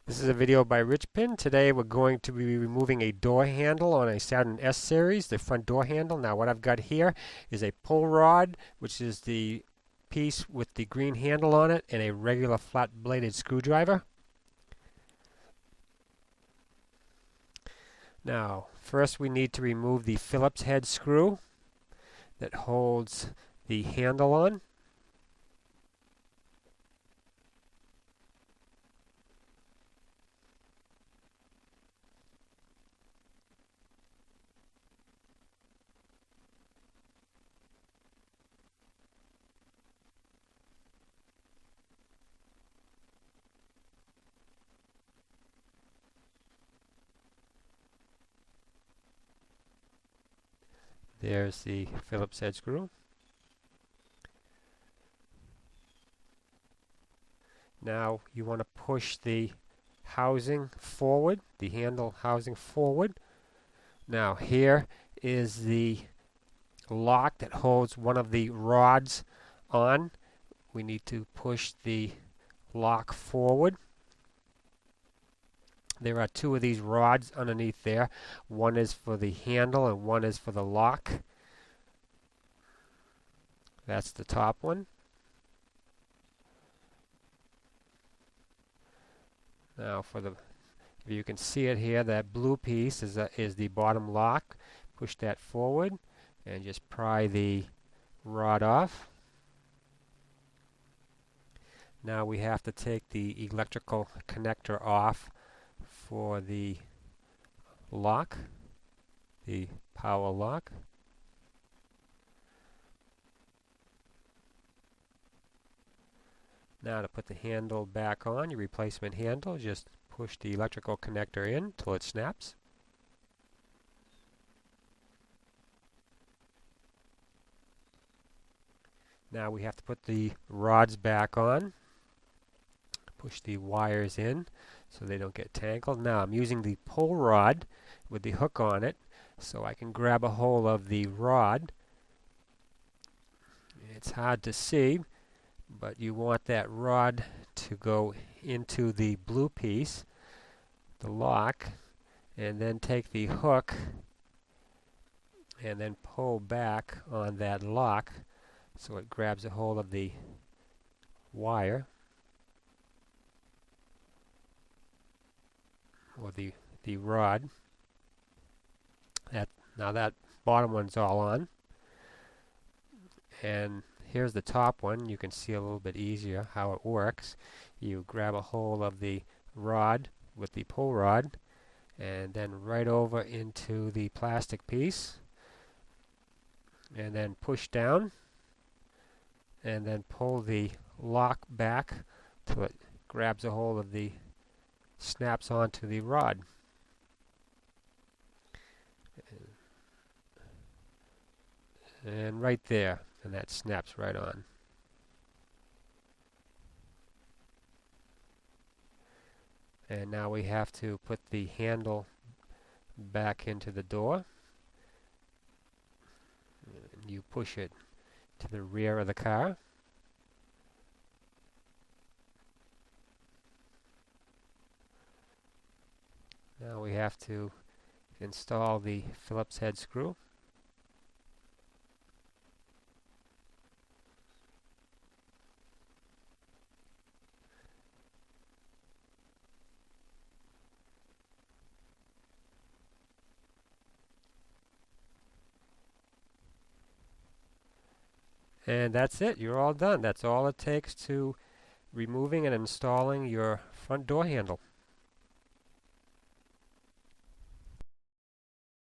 This is a video by Richpin. Today we're going to be removing a door handle on a Saturn S series, the front door handle. Now what I've got here is a pull rod, which is the piece with the green handle on it, and a regular flat bladed screwdriver. Now first we need to remove the Phillips head screw that holds the handle on. There's the Phillips head screw. Now you want to push the housing forward, the handle housing forward. Now here is the lock that holds one of the rods on. We need to push the lock forward. There are two of these rods underneath there. One is for the handle and one is for the lock. That's the top one. Now if you can see it here, that blue piece is the bottom lock. Push that forward and just pry the rod off. Now we have to take the electrical connector off for the lock, the power lock. Now to put the handle back on, your replacement handle, just push the electrical connector in till it snaps. Now we have to put the rods back on. Push the wires in so they don't get tangled. Now I'm using the pull rod with the hook on it so I can grab a hold of the rod. It's hard to see, but you want that rod to go into the blue piece, the lock, and then take the hook and then pull back on that lock so it grabs a hold of the wire or the rod. Now that bottom one's all on, and here's the top one. You can see a little bit easier how it works. You grab a hold of the rod with the pull rod and then right over into the plastic piece and then push down and then pull the lock back till it grabs a hold of the snaps onto the rod. And right there, and that snaps right on. And now we have to put the handle back into the door. And you push it to the rear of the car. Now we have to install the Phillips head screw. And that's it. You're all done. That's all it takes to removing and installing your front door handle.